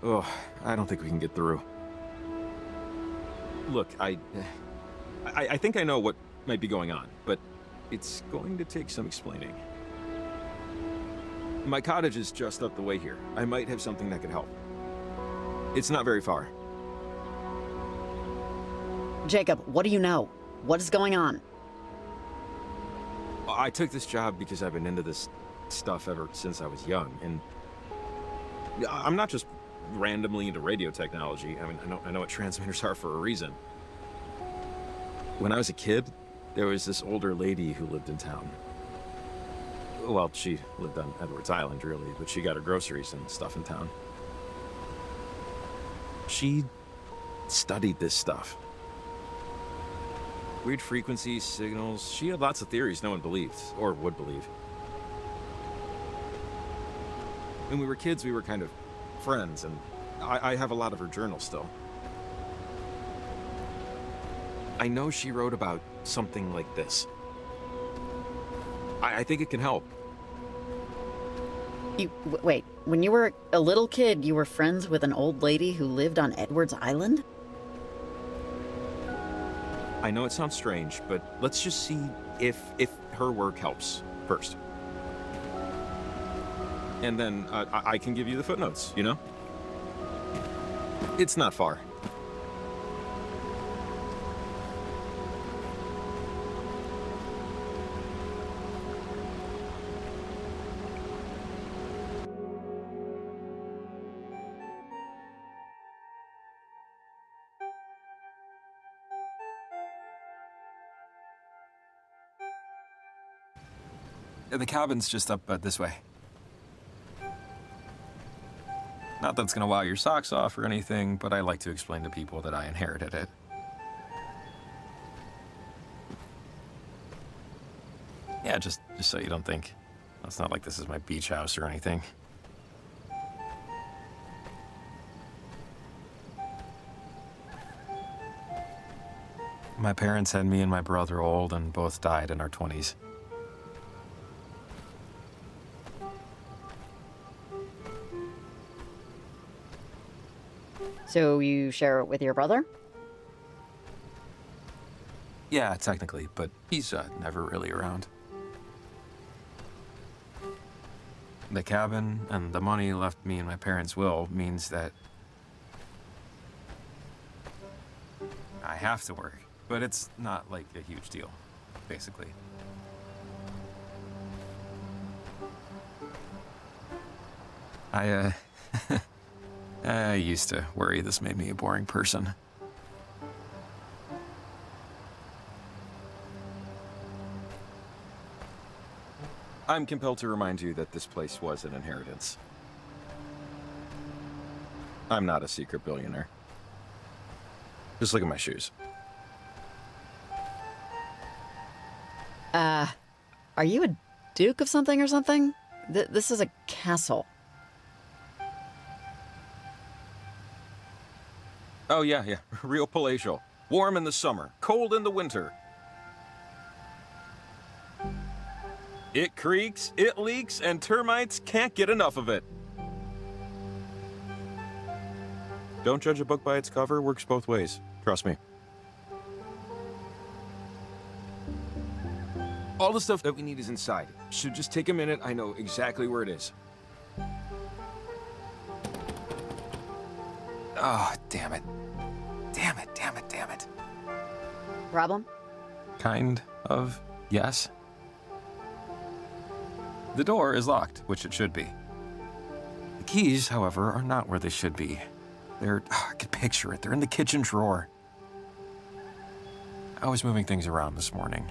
Oh, I don't think we can get through. Look, I think I know what might be going on, but it's going to take some explaining. My cottage is just up the way here. I might have something that could help. It's not very far. Jacob, what do you know? What is going on? I took this job because I've been into this stuff ever since I was young, and I'm not just randomly into radio technology. I mean, I know what transmitters are for a reason. When I was a kid, there was this older lady who lived in town. Well, she lived on Edwards Island, really, but she got her groceries and stuff in town. She studied this stuff. Weird frequencies, signals. She had lots of theories no one believed, or would believe. When we were kids, we were kind of friends, and I have a lot of her journals still. I know she wrote about something like this. I think it can help. Wait, when you were a little kid, you were friends with an old lady who lived on Edwards Island? I know it sounds strange, but let's just see if her work helps first. And then I can give you the footnotes, you know? It's not far. The cabin's just up this way. Not that it's gonna wow your socks off or anything, but I like to explain to people that I inherited it. Yeah, just so you don't think. It's not like this is my beach house or anything. My parents had me and my brother old and both died in our 20s. So you share it with your brother? Yeah, technically, but he's never really around. The cabin and the money left me in my parents' will means that I have to work, but it's not like a huge deal, basically. I used to worry this made me a boring person. I'm compelled to remind you that this place was an inheritance. I'm not a secret billionaire. Just look at my shoes. Are you a duke of something or something? This is a castle. Oh, yeah. Real palatial. Warm in the summer, cold in the winter. It creaks, it leaks, and termites can't get enough of it. Don't judge a book by its cover, works both ways. Trust me. All the stuff that we need is inside. Should just take a minute, I know exactly where it is. Oh, damn it. Damn it. Problem? Kind of, yes. The door is locked, which it should be. The keys, however, are not where they should be. I can picture it, they're in the kitchen drawer. I was moving things around this morning,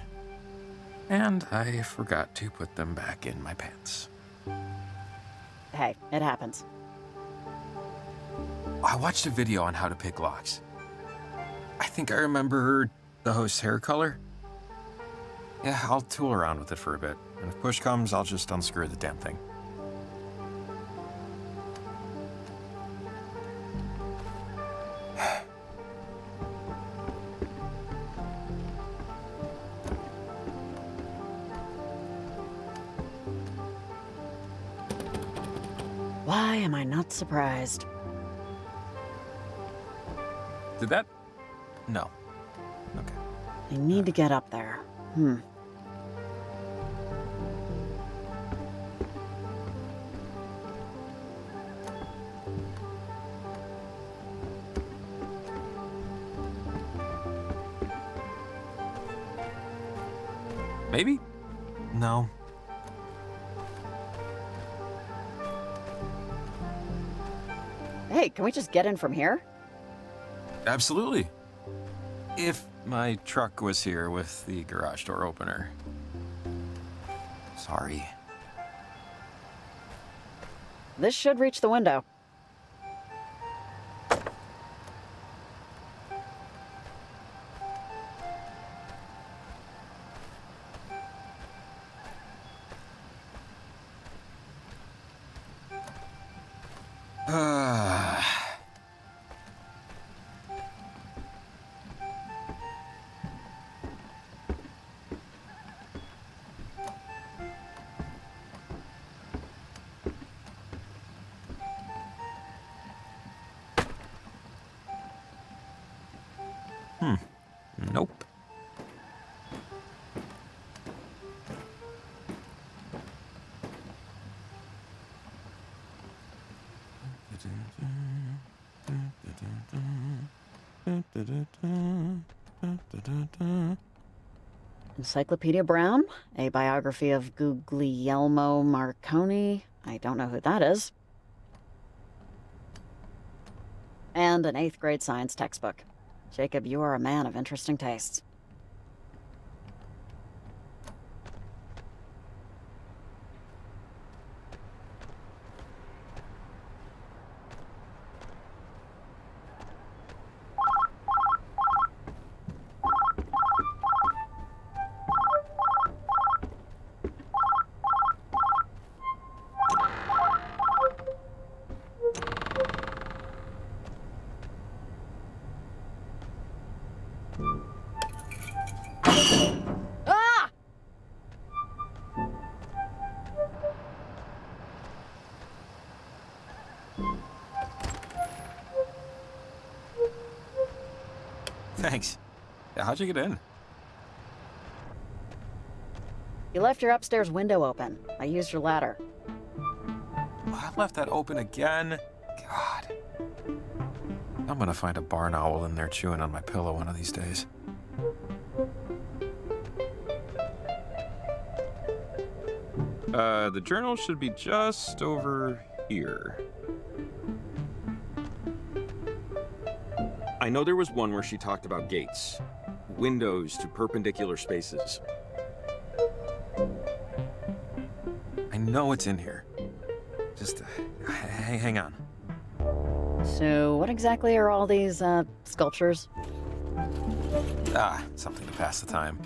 and I forgot to put them back in my pants. Hey, it happens. I watched a video on how to pick locks. I think I remember the host's hair color. Yeah, I'll tool around with it for a bit, and if push comes, I'll just unscrew the damn thing. Why am I not surprised? Did that? No. Okay. I need to get up there. Maybe? No. Hey, can we just get in from here? Absolutely. If my truck was here with the garage door opener. Sorry. This should reach the window. Nope. Encyclopedia Brown, a biography of Guglielmo Marconi. I don't know who that is. And an 8th grade science textbook. Jacob, you are a man of interesting tastes. Ah! Thanks. Yeah, how'd you get in? You left your upstairs window open. I used your ladder. I left that open again. God. I'm gonna find a barn owl in there chewing on my pillow one of these days. The journal should be just over here. I know there was one where she talked about gates. Windows to perpendicular spaces. I know it's in here. Just hang on. So, what exactly are all these, sculptures? Something to pass the time.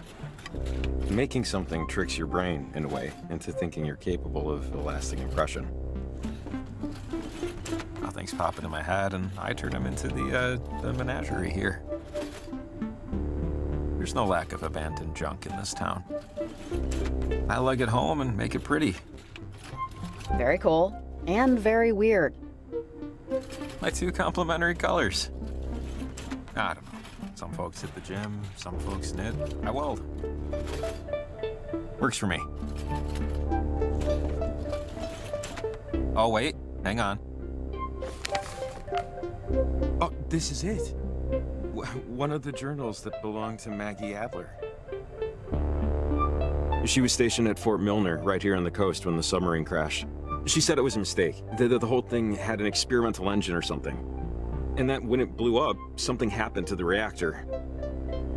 Making something tricks your brain, in a way, into thinking you're capable of a lasting impression. Nothing's popping in my head, and I turn them into the menagerie here. There's no lack of abandoned junk in this town. I lug it home and make it pretty. Very cool. And very weird. My two complementary colors. I don't know. Some folks hit the gym, some folks knit. I weld. Works for me. Oh, wait. Hang on. Oh, this is it. One of the journals that belonged to Maggie Adler. She was stationed at Fort Milner, right here on the coast, when the submarine crashed. She said it was a mistake, that the whole thing had an experimental engine or something. And that when it blew up, something happened to the reactor.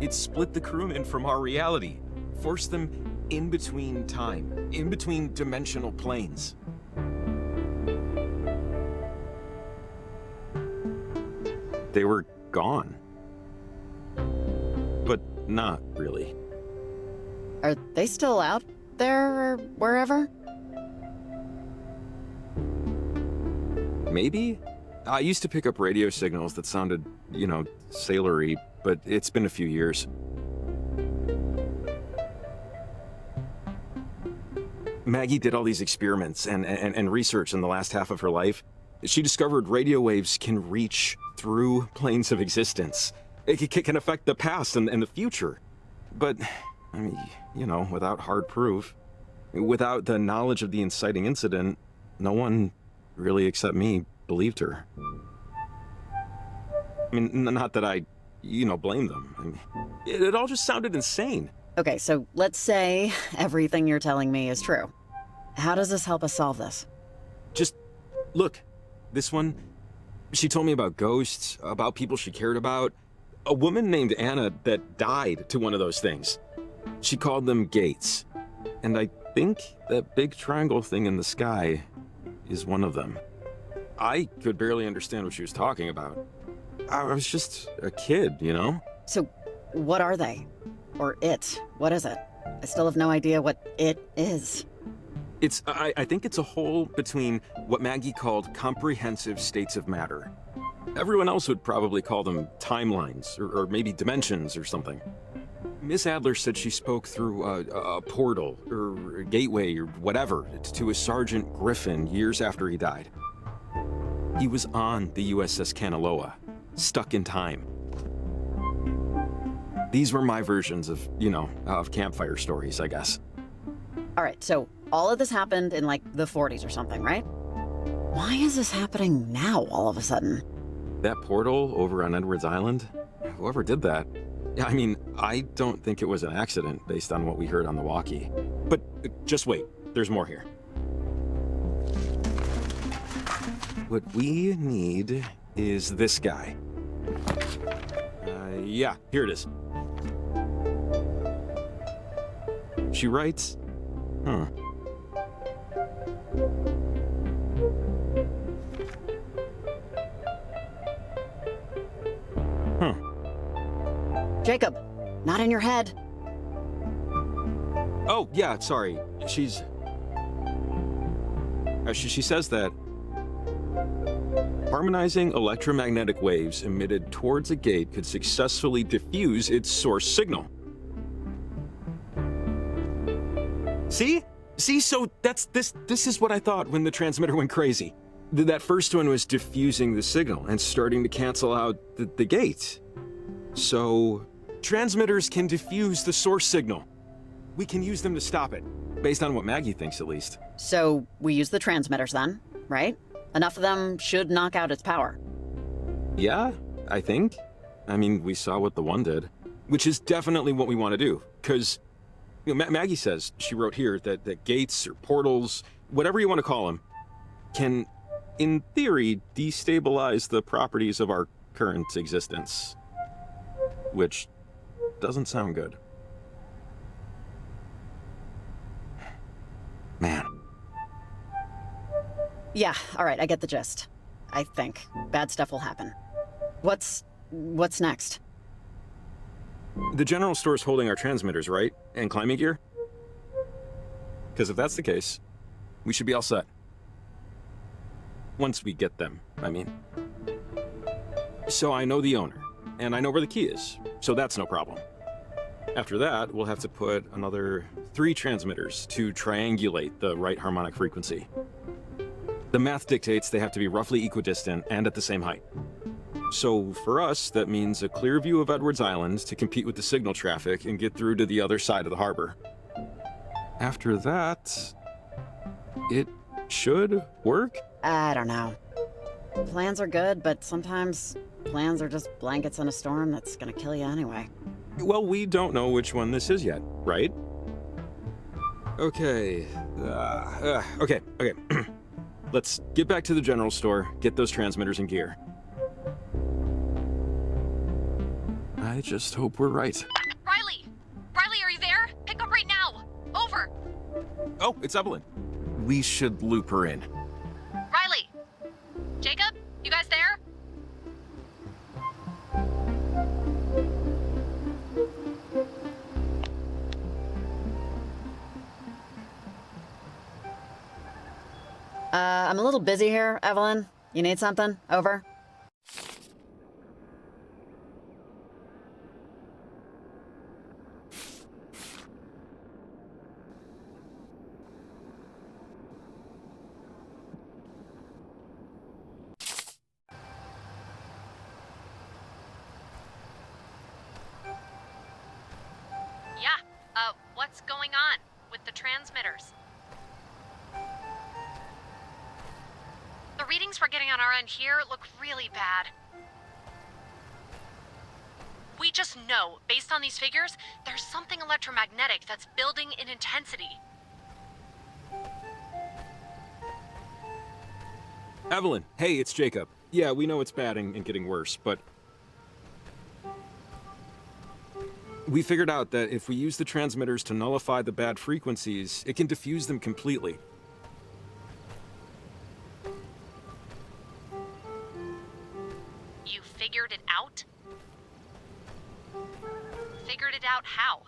It split the crewmen from our reality, forced them in between time, in between dimensional planes. They were gone. But not really. Are they still out there or wherever? Maybe? I used to pick up radio signals that sounded, sailory, but it's been a few years. Maggie did all these experiments and research in the last half of her life. She discovered radio waves can reach through planes of existence. It can affect the past and the future. But, I mean, you know, without hard proof, without the knowledge of the inciting incident, no one, really except me, believed her. I mean, not that I, blame them. I mean, it all just sounded insane. Okay, so let's say everything you're telling me is true. How does this help us solve this? Just, look, this one, she told me about ghosts, about people she cared about. A woman named Anna that died to one of those things. She called them gates. And I think that big triangle thing in the sky is one of them. I could barely understand what she was talking about. I was just a kid, you know? So, what are they? Or it? What is it? I still have no idea what it is. I think it's a hole between what Maggie called comprehensive states of matter. Everyone else would probably call them timelines, or maybe dimensions or something. Miss Adler said she spoke through a portal, or a gateway, or whatever, to a Sergeant Griffin years after he died. He was on the USS Kanaloa, stuck in time. These were my versions of, of campfire stories, I guess. All right, so all of this happened in like the 40s or something, right? Why is this happening now all of a sudden? That portal over on Edwards Island? Whoever did that, I mean, I don't think it was an accident based on what we heard on the walkie. But just wait, there's more here. What we need is this guy. Yeah, here it is. She writes, huh. Jacob, not in your head. Oh, yeah, sorry. She's... she says that harmonizing electromagnetic waves emitted towards a gate could successfully diffuse its source signal. See? See, so this is what I thought when the transmitter went crazy. That first one was diffusing the signal and starting to cancel out the gate. So, transmitters can diffuse the source signal. We can use them to stop it, based on what Maggie thinks at least. So, we use the transmitters then, right? Enough of them should knock out its power. Yeah, I think. I mean, we saw what the one did, which is definitely what we want to do, because Maggie says, she wrote here, that gates or portals, whatever you want to call them, can, in theory, destabilize the properties of our current existence. Which doesn't sound good. Man. Yeah, all right, I get the gist. I think. Bad stuff will happen. What's next? The general store's holding our transmitters, right? And climbing gear? Because if that's the case, we should be all set. Once we get them, I mean. So I know the owner, and I know where the key is, so that's no problem. After that, we'll have to put another 3 transmitters to triangulate the right harmonic frequency. The math dictates they have to be roughly equidistant and at the same height. So for us, that means a clear view of Edwards Island to compete with the signal traffic and get through to the other side of the harbor. After that, it should work? I don't know. Plans are good, but sometimes plans are just blankets in a storm that's gonna kill you anyway. Well, we don't know which one this is yet, right? Okay. Okay. Let's get back to the general store, get those transmitters in gear. I just hope we're right. Riley! Riley, are you there? Pick up right now! Over! Oh, it's Evelyn. We should loop her in. Riley! Jacob? You guys there? I'm a little busy here, Evelyn. You need something? Over. the transmitters. The readings we're getting on our end here look really bad. We just know, based on these figures, there's something electromagnetic that's building in intensity. Evelyn, hey, it's Jacob. Yeah, we know it's bad and getting worse, but we figured out that if we use the transmitters to nullify the bad frequencies, it can diffuse them completely. You figured it out? Figured it out how?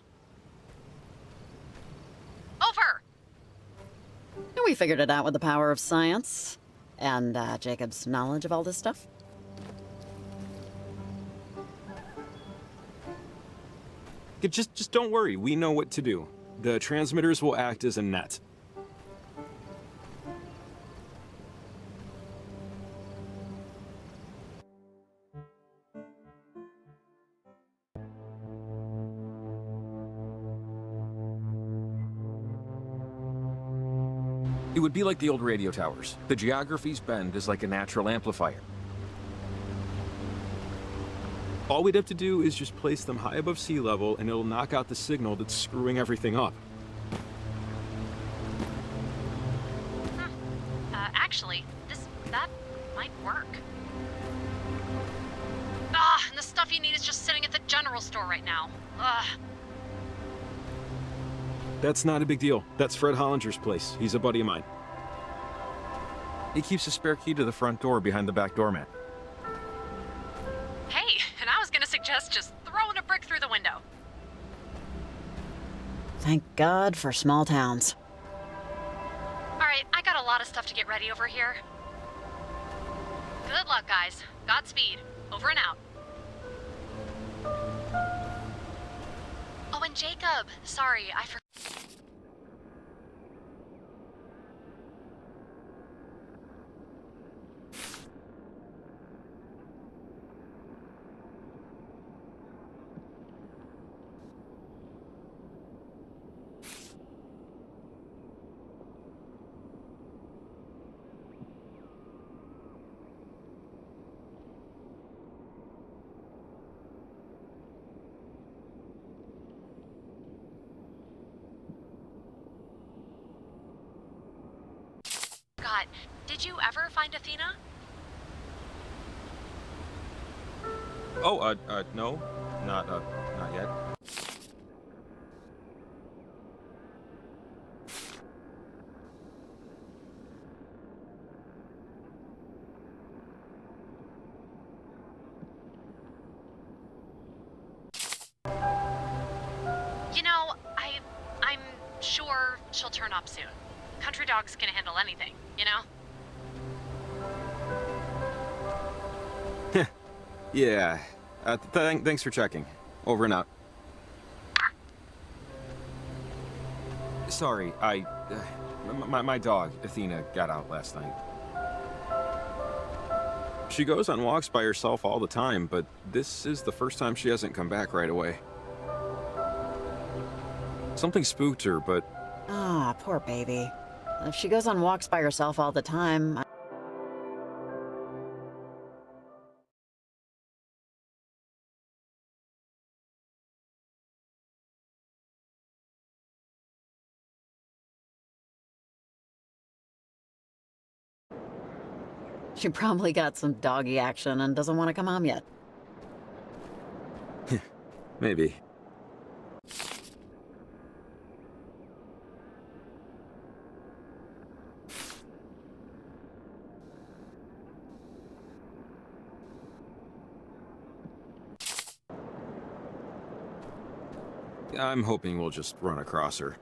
Over! We figured it out with the power of science and Jacob's knowledge of all this stuff. Just don't worry, we know what to do. The transmitters will act as a net. It would be like the old radio towers. The geography's bend is like a natural amplifier. All we'd have to do is just place them high above sea level and it'll knock out the signal that's screwing everything up. Actually, that might work. And the stuff you need is just sitting at the general store right now. That's not a big deal. That's Fred Hollinger's place. He's a buddy of mine. He keeps a spare key to the front door behind the back doormat. Hey, and I was gonna suggest just throwing a brick through the window. Thank God for small towns. Alright, I got a lot of stuff to get ready over here. Good luck, guys. Godspeed. Over and out. Oh, and Jacob. Sorry, I forgot. Did you ever find Athena? Oh, no. Not yet. You know, I'm sure she'll turn up soon. Country Dog's can handle anything, you know? Yeah. Thanks for checking. Over and out. Sorry, my dog, Athena, got out last night. She goes on walks by herself all the time, but this is the first time she hasn't come back right away. Something spooked her, but... Ah, poor baby. If she goes on walks by herself all the time... She probably got some doggy action and doesn't want to come home yet. Maybe. I'm hoping we'll just run across her.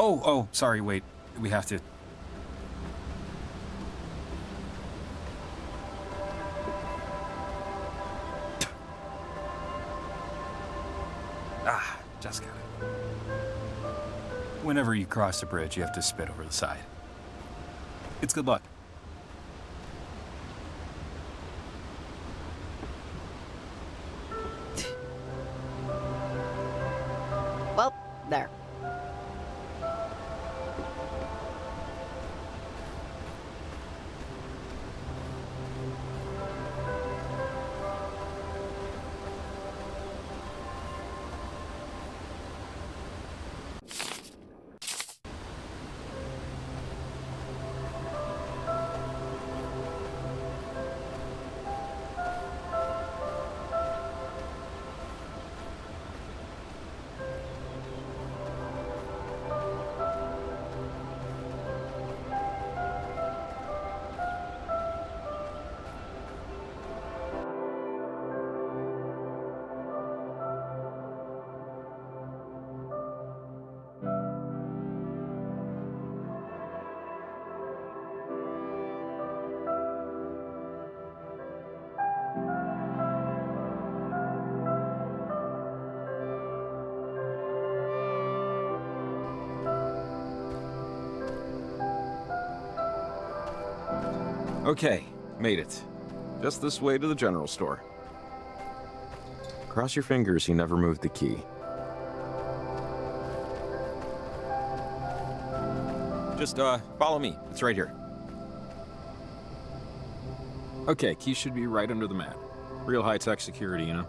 Oh, sorry, wait. We have to... Just got it. Whenever you cross the bridge, you have to spit over the side. It's good luck. Well, there. Okay, made it. Just this way to the general store. Cross your fingers he never moved the key. Just, follow me. It's right here. Okay, key should be right under the mat. Real high-tech security, you know?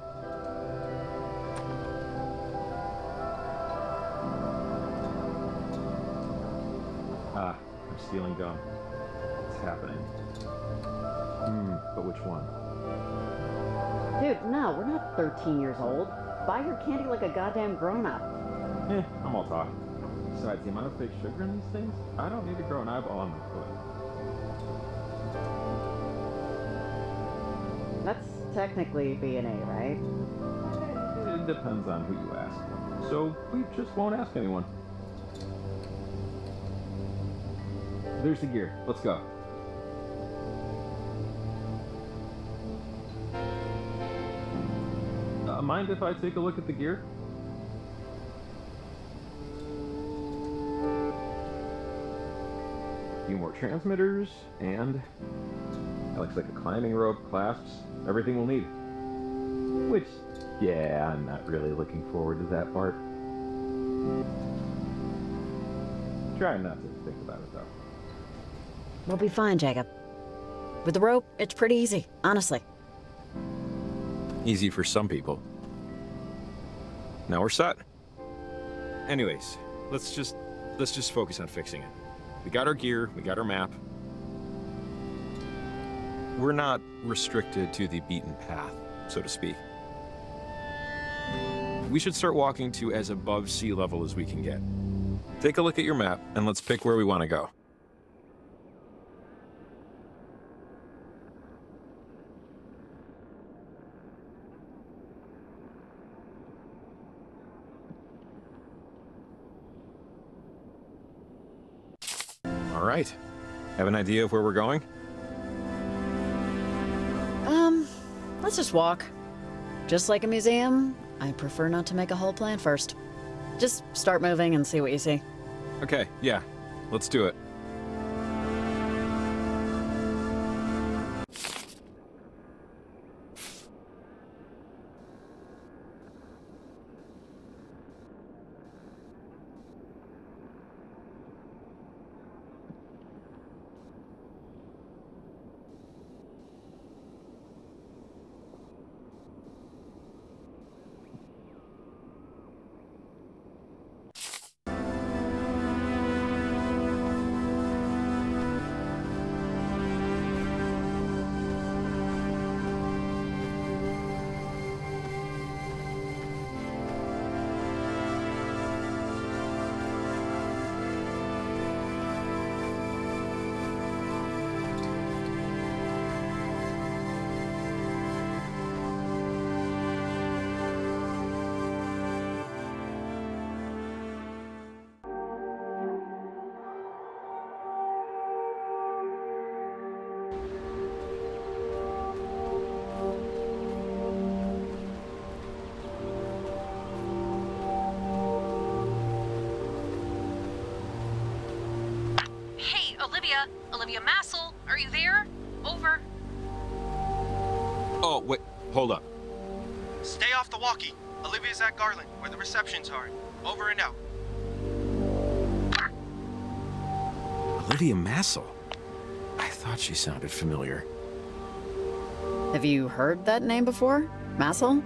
Ah, I'm stealing gum. It's happening. But which one? Dude, no, we're not 13 years old. Buy your candy like a goddamn grown-up. I'm all talk. Besides, the amount of fake sugar in these things, I don't need to grow an eyeball on my foot. That's technically B&A, right? It depends on who you ask. So, we just won't ask anyone. There's the gear. Let's go. Mind if I take a look at the gear? A few more transmitters, and that looks like a climbing rope, clasps, everything we'll need. Which, yeah, I'm not really looking forward to that part. Try not to think about it, though. We'll be fine, Jacob. With the rope, it's pretty easy, honestly. Easy for some people. Now we're set. Anyways, let's just focus on fixing it. We got our gear, we got our map. We're not restricted to the beaten path, so to speak. We should start walking to as above sea level as we can get. Take a look at your map and let's pick where we want to go. All right. Have an idea of where we're going? Let's just walk. Just like a museum, I prefer not to make a whole plan first. Just start moving and see what you see. Okay, yeah. Let's do it. Olivia Massel. Are you there? Over. Oh, wait, hold up. Stay off the walkie. Olivia's at Garland, where the receptions are. Over and out. Olivia Massel? I thought she sounded familiar. Have you heard that name before? Massel?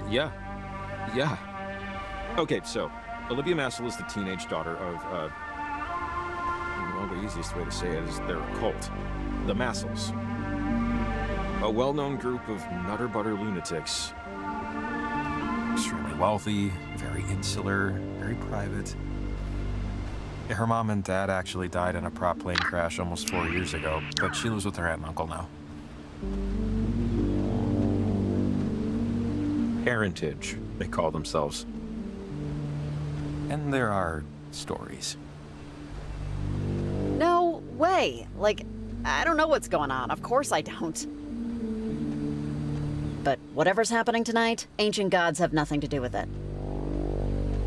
Yeah. Yeah. Okay, so, Olivia Massel is the teenage daughter of, well, the easiest way to say it is they're a cult. The Massels. A well-known group of nutter-butter lunatics. Extremely wealthy, very insular, very private. Yeah, her mom and dad actually died in a prop plane crash almost 4 years ago, but she lives with her aunt and uncle now. Parentage, they call themselves. And there are stories. No way. Like, I don't know what's going on. Of course I don't. But whatever's happening tonight, ancient gods have nothing to do with it.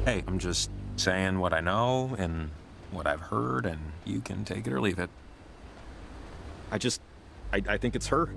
Hey, I'm just saying what I know and what I've heard, and you can take it or leave it. I think it's her.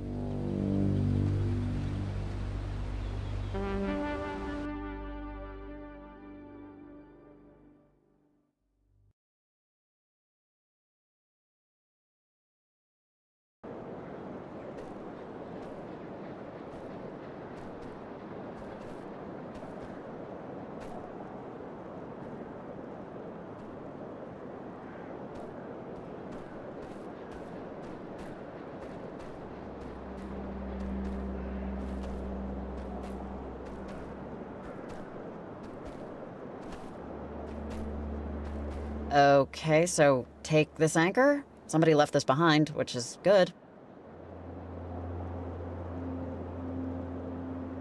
Okay, so take this anchor? Somebody left this behind, which is good.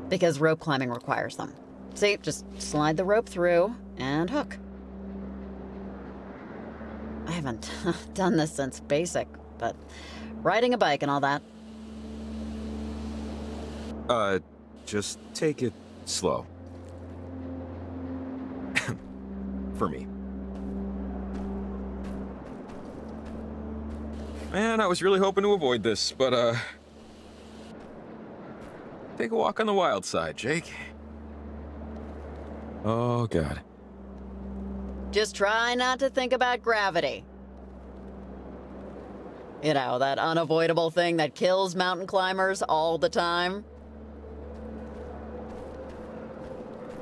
Because rope climbing requires them. See, just slide the rope through and hook. I haven't done this since basic, but riding a bike and all that. Just take it slow. For me. Man, I was really hoping to avoid this, but, take a walk on the wild side, Jake. Oh, God. Just try not to think about gravity. You know, that unavoidable thing that kills mountain climbers all the time.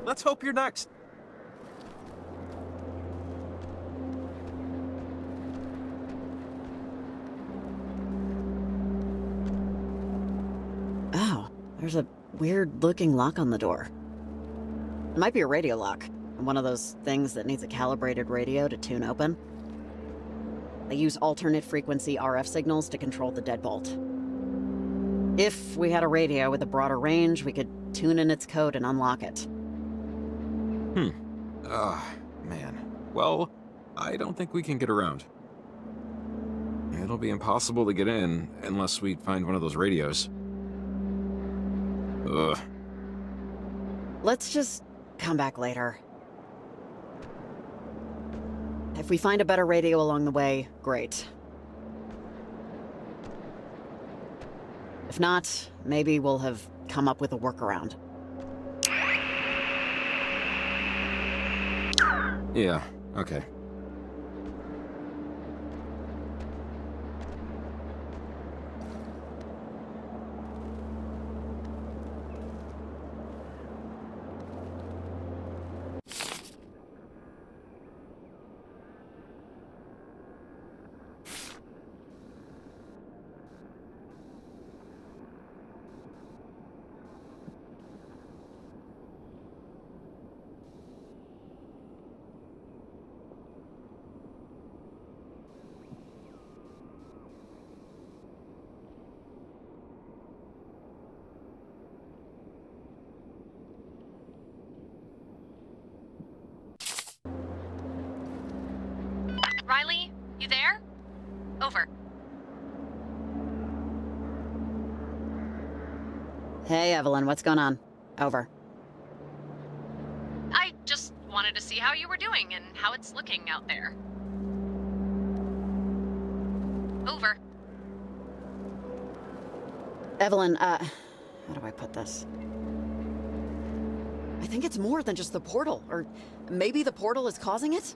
Let's hope you're next. Oh, there's a weird-looking lock on the door. It might be a radio lock. One of those things that needs a calibrated radio to tune open. They use alternate frequency RF signals to control the deadbolt. If we had a radio with a broader range, we could tune in its code and unlock it. Man. Well, I don't think we can get around. It'll be impossible to get in unless we find one of those radios. Ugh. Let's just come back later. If we find a better radio along the way, great. If not, maybe we'll have come up with a workaround. Yeah, okay. Riley, you there? Over. Hey, Evelyn, what's going on? Over. I just wanted to see how you were doing and how it's looking out there. Over. Evelyn, how do I put this? I think it's more than just the portal, or maybe the portal is causing it?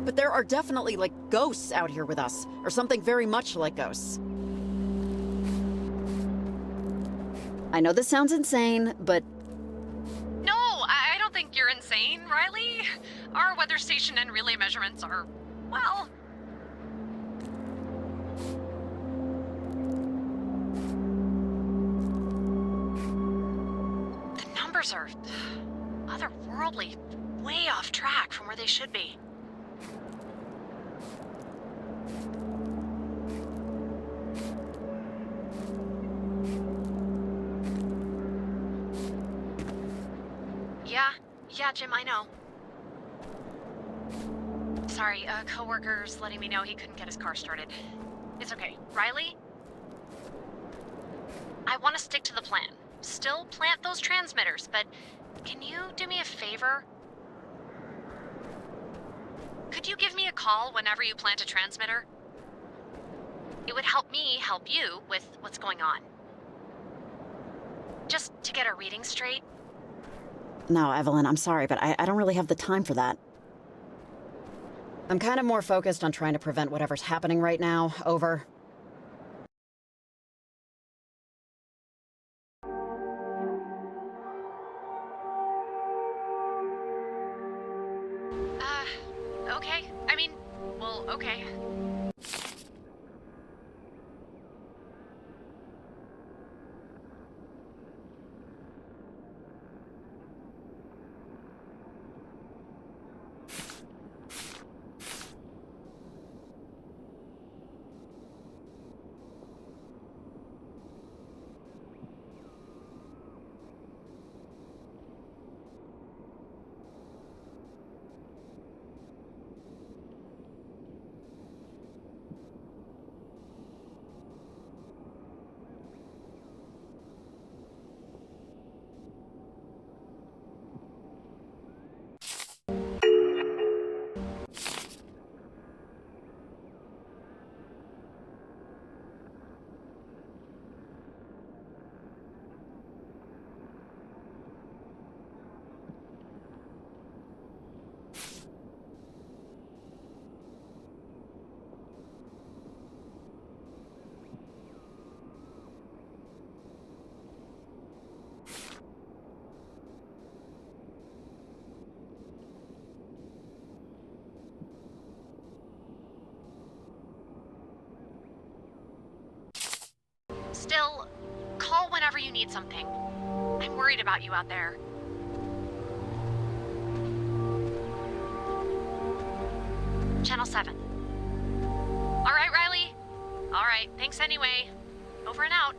But there are definitely, like, ghosts out here with us, or something very much like ghosts. I know this sounds insane, but No, I don't think you're insane, Riley. Our weather station and relay measurements are, well... The numbers are otherworldly, way off track from where they should be. Yeah, Jim, I know. Sorry, a coworker's letting me know he couldn't get his car started. It's okay. Riley? I want to stick to the plan. Still plant those transmitters, but can you do me a favor? Could you give me a call whenever you plant a transmitter? It would help me help you with what's going on. Just to get our readings straight. no, Evelyn, I'm sorry, but I don't really have the time for that. I'm kind of more focused on trying to prevent whatever's happening right now. Over. Okay. I mean, well, okay. Still, call whenever you need something. I'm worried about you out there. Channel 7. All right, Riley. All right, thanks anyway. Over and out.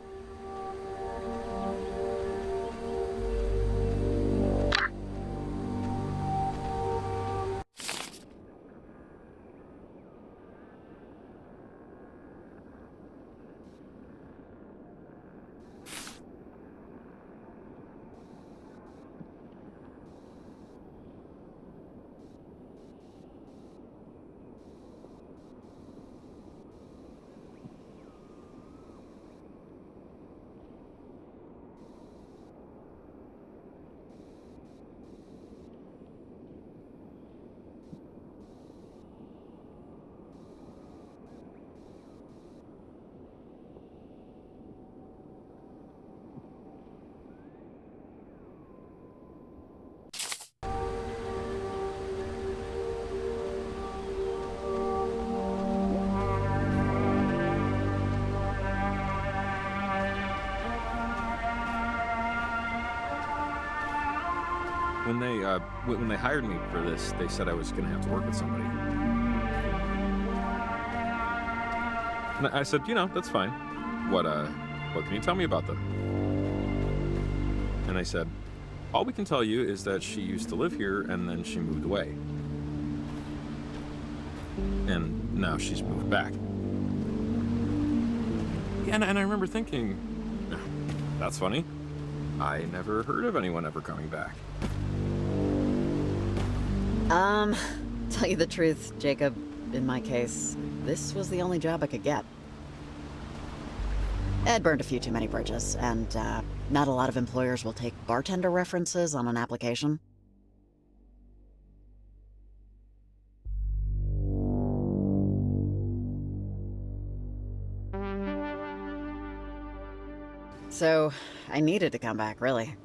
When they hired me for this, they said I was gonna have to work with somebody. And I said, that's fine. What can you tell me about them? And they said, all we can tell you is that she used to live here and then she moved away. And now she's moved back. And I remember thinking, that's funny. I never heard of anyone ever coming back. Tell you the truth, Jacob, in my case, this was the only job I could get. Ed burned a few too many bridges, and not a lot of employers will take bartender references on an application. So, I needed to come back, really.